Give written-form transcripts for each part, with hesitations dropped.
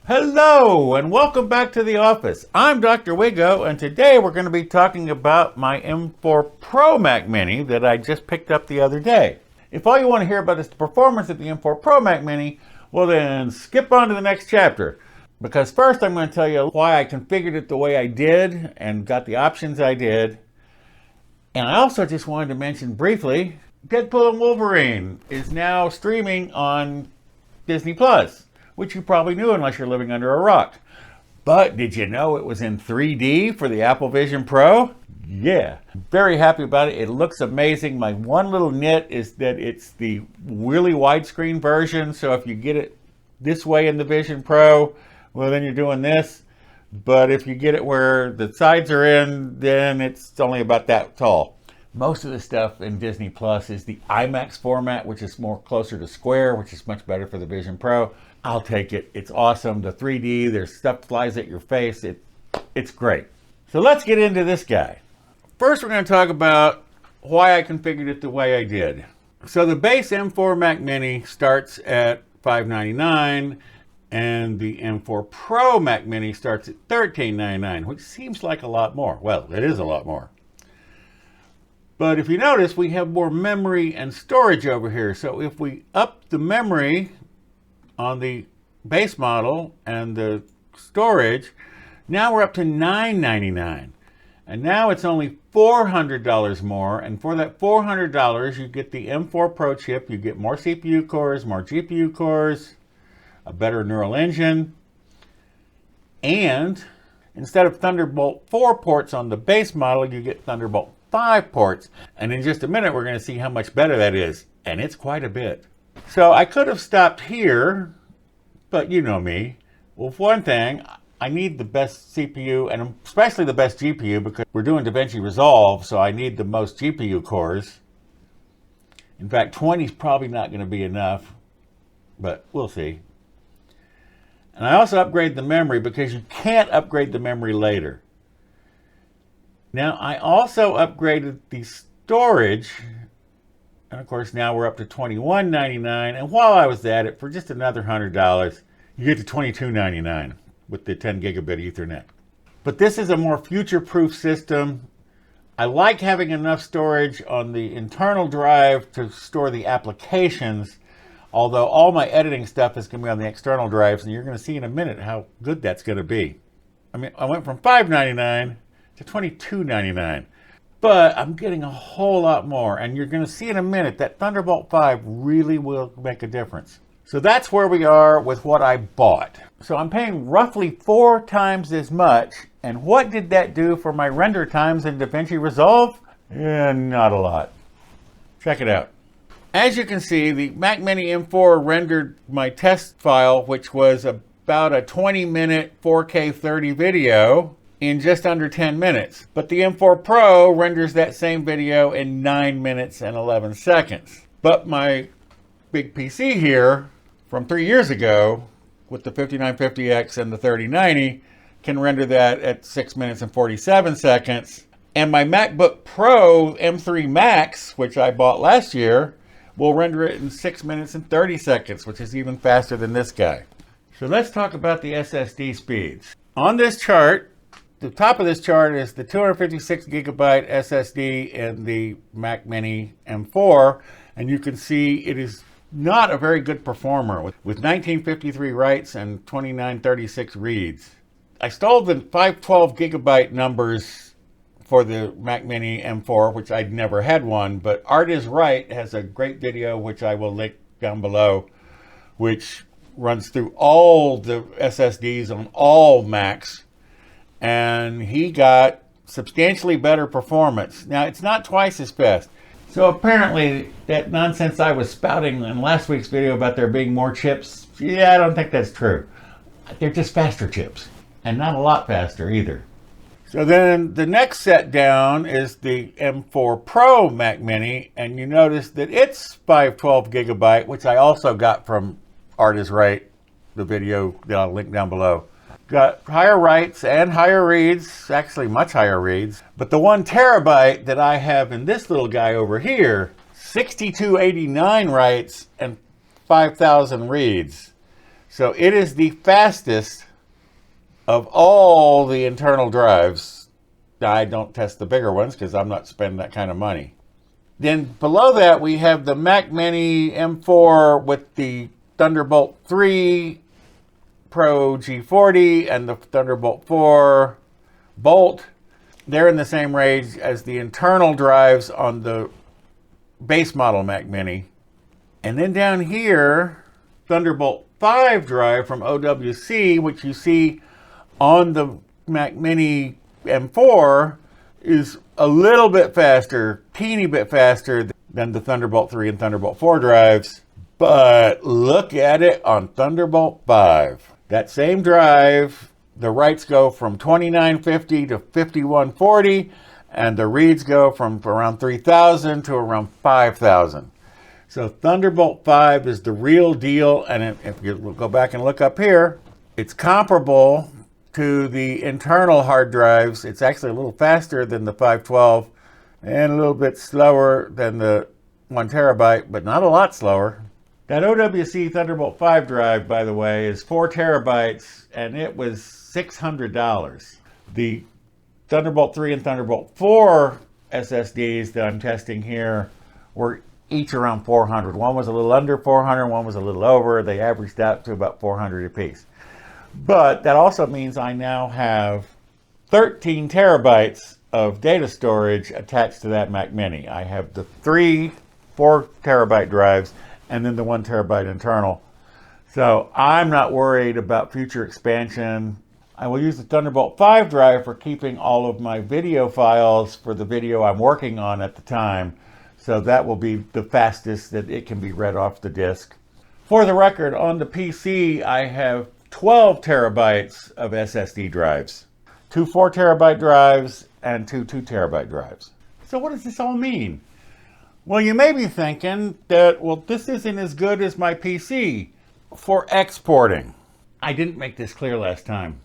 Hello and welcome back to the office. I'm Dr. Wigo and today we're going to be talking about my M4 Pro Mac Mini that I just picked up the other day. If all you want to hear about is the performance of the M4 Pro Mac Mini, well then skip on to the next chapter. Because first I'm going to tell you why I configured it the way I did and got the options I did. And I also just wanted to mention briefly, Deadpool and Wolverine is now streaming on Disney Plus, which you probably knew unless you're living under a rock. But did you know it was in 3D for the Apple Vision Pro? Yeah, very happy about it. It looks amazing. My one little nit is that it's the really widescreen version. So if you get it this way in the Vision Pro, well, then you're doing this. But if you get it where the sides are in, then it's only about that tall. Most of the stuff in Disney Plus is the IMAX format, which is more closer to square, which is much better for the Vision Pro. I'll take it. It's awesome. The 3D, there's stuff flies at your face. It's great. So let's get into this guy. First, we're going to talk about why I configured it the way I did. So the base M4 Mac Mini starts at $599, and the M4 Pro Mac Mini starts at $1399, which seems like a lot more. Well, it is a lot more. But if you notice, we have more memory and storage over here. So if we up the memory on the base model and the storage, now we're up to $999. And now it's only $400 more. And for that $400, you get the M4 Pro chip. You get more CPU cores, more GPU cores, a better neural engine. And instead of Thunderbolt 4 ports on the base model, you get Thunderbolt 5 ports. And in just a minute, we're going to see how much better that is. And it's quite a bit. So I could have stopped here, but you know me. Well, for one thing, I need the best CPU and especially the best GPU because we're doing DaVinci Resolve, so I need the most GPU cores. In fact, 20 is probably not going to be enough, but we'll see. And I also upgrade the memory because you can't upgrade the memory later. Now, I also upgraded the storage. And of course, now we're up to $21.99. And while I was at it, for just another $100, you get to $22.99 with the 10 gigabit Ethernet. But this is a more future-proof system. I like having enough storage on the internal drive to store the applications, although all my editing stuff is going to be on the external drives, and you're going to see in a minute how good that's going to be. I mean, I went from $5.99 to $22.99. But I'm getting a whole lot more, and you're going to see in a minute that Thunderbolt 5 really will make a difference. So that's where we are with what I bought. So I'm paying roughly 4 times as much, and what did that do for my render times in DaVinci Resolve? Not a lot. Check it out. As you can see, the Mac Mini M4 rendered my test file, which was about a 20-minute 4K 30 video, in just under 10 minutes. But the M4 Pro renders that same video in 9 minutes and 11 seconds. But my big PC here from 3 years ago with the 5950X and the 3090 can render that at 6 minutes and 47 seconds. And my MacBook Pro M3 Max, which I bought last year, will render it in 6 minutes and 30 seconds, which is even faster than this guy. So let's talk about the SSD speeds. On this chart, the top of this chart is the 256 gigabyte SSD in the Mac Mini M4, and you can see it is not a very good performer with 1953 writes and 2936 reads. I stole the 512 gigabyte numbers for the Mac Mini M4, which I'd never had one, but Art is Right has a great video, which I will link down below, which runs through all the SSDs on all Macs. And he got substantially better performance. Now, it's not twice as fast. So apparently, that nonsense I was spouting in last week's video about there being more chips, yeah, I don't think that's true. They're just faster chips, and not a lot faster either. So then the next set down is the M4 Pro Mac Mini, and you notice that it's 512 gigabyte, which I also got from Art is Right, the video that I'll link down below. Got higher writes and higher reads, actually much higher reads. But the 1 terabyte that I have in this little guy over here, 6289 writes and 5000 reads. So it is the fastest of all the internal drives. I don't test the bigger ones because I'm not spending that kind of money. Then below that, we have the Mac Mini M4 with the Thunderbolt 3 Pro G40 and the Thunderbolt 4 Bolt. They're in the same range as the internal drives on the base model Mac Mini. And then down here, Thunderbolt 5 drive from OWC, which you see on the Mac Mini M4, is a little bit faster, teeny bit faster than the Thunderbolt 3 and Thunderbolt 4 drives. But look at it on Thunderbolt 5. That same drive, the writes go from 2950 to 5140, and the reads go from around 3000 to around 5000. So Thunderbolt 5 is the real deal, and if you go back and look up here, it's comparable to the internal hard drives. It's actually a little faster than the 512 and a little bit slower than the 1 terabyte, but not a lot slower. That OWC Thunderbolt 5 drive, by the way, is 4 terabytes, and it was $600. The Thunderbolt 3 and Thunderbolt 4 SSDs that I'm testing here were each around 400. One was a little under 400, one was a little over. They averaged out to about 400 apiece. But that also means I now have 13 terabytes of data storage attached to that Mac Mini. I have the 3 4 terabyte drives and then the 1 terabyte internal. So I'm not worried about future expansion. I will use the Thunderbolt 5 drive for keeping all of my video files for the video I'm working on at the time. So that will be the fastest that it can be read off the disk. For the record, on the PC, I have 12 terabytes of SSD drives. 2 4 terabyte drives and 2 2 terabyte drives. So what does this all mean? Well, you may be thinking that, well, this isn't as good as my PC for exporting. I didn't make this clear last time.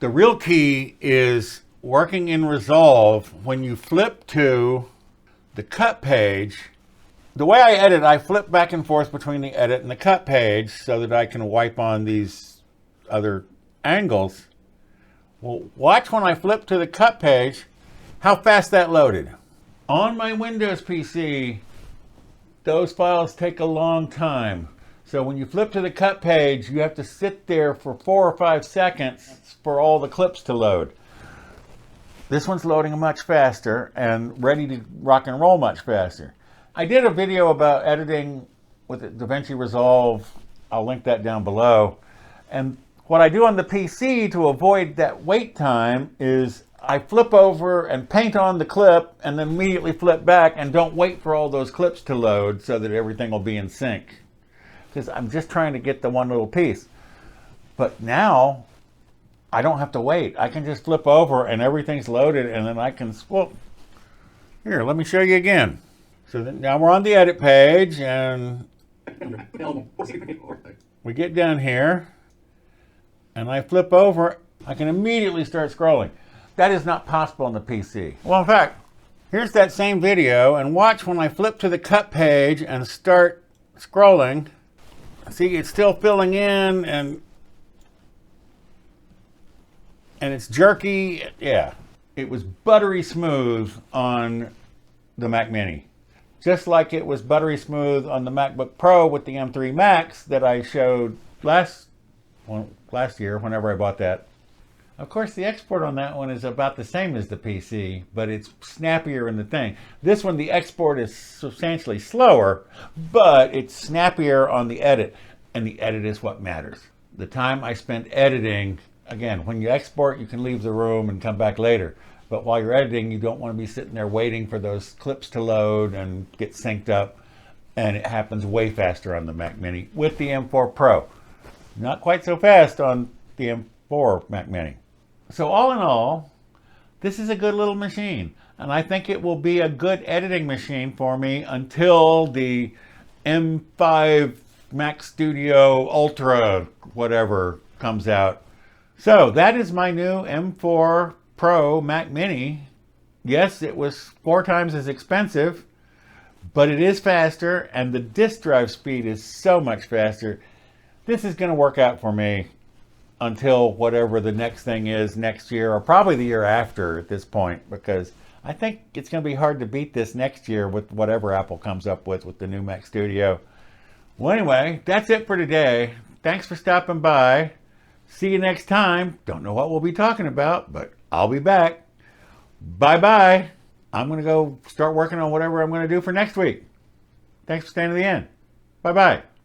The real key is working in Resolve. When you flip to the cut page, the way I edit, I flip back and forth between the edit and the cut page so that I can wipe on these other angles. Well, watch when I flip to the cut page, how fast that loaded. On my Windows PC, those files take a long time. So when you flip to the cut page, you have to sit there for 4 or 5 seconds for all the clips to load. This one's loading much faster and ready to rock and roll much faster. I did a video about editing with DaVinci Resolve. I'll link that down below. And what I do on the PC to avoid that wait time is I flip over and paint on the clip and then immediately flip back and don't wait for all those clips to load so that everything will be in sync. Because I'm just trying to get the one little piece. But now I don't have to wait. I can just flip over and everything's loaded, and then I can, well, here, let me show you again. So now we're on the edit page, and we get down here, and I flip over. I can immediately start scrolling. That is not possible on the PC. Well, in fact, here's that same video, and watch when I flip to the cut page and start scrolling. See, it's still filling in, and it's jerky. Yeah, it was buttery smooth on the Mac Mini. Just like it was buttery smooth on the MacBook Pro with the M3 Max that I showed last year whenever I bought that. Of course, the export on that one is about the same as the PC, but it's snappier in the thing. This one, the export is substantially slower, but it's snappier on the edit, and the edit is what matters. The time I spent editing, again, when you export, you can leave the room and come back later. But while you're editing, you don't want to be sitting there waiting for those clips to load and get synced up. And it happens way faster on the Mac Mini with the M4 Pro. Not quite so fast on the M4 Mac Mini. So all in all, this is a good little machine. And I think it will be a good editing machine for me until the M5 Mac Studio Ultra, whatever, comes out. So that is my new M4 Pro Mac Mini. Yes, it was 4 times as expensive, but it is faster, and the disk drive speed is so much faster. this is going to work out for me until whatever the next thing is next year, or probably the year after at this point, because I think it's going to be hard to beat this next year with whatever Apple comes up with the new Mac Studio. Well, anyway, that's it for today. Thanks for stopping by. See you next time. Don't know what we'll be talking about, but I'll be back. Bye-bye. I'm going to go start working on whatever I'm going to do for next week. Thanks for staying to the end. Bye-bye.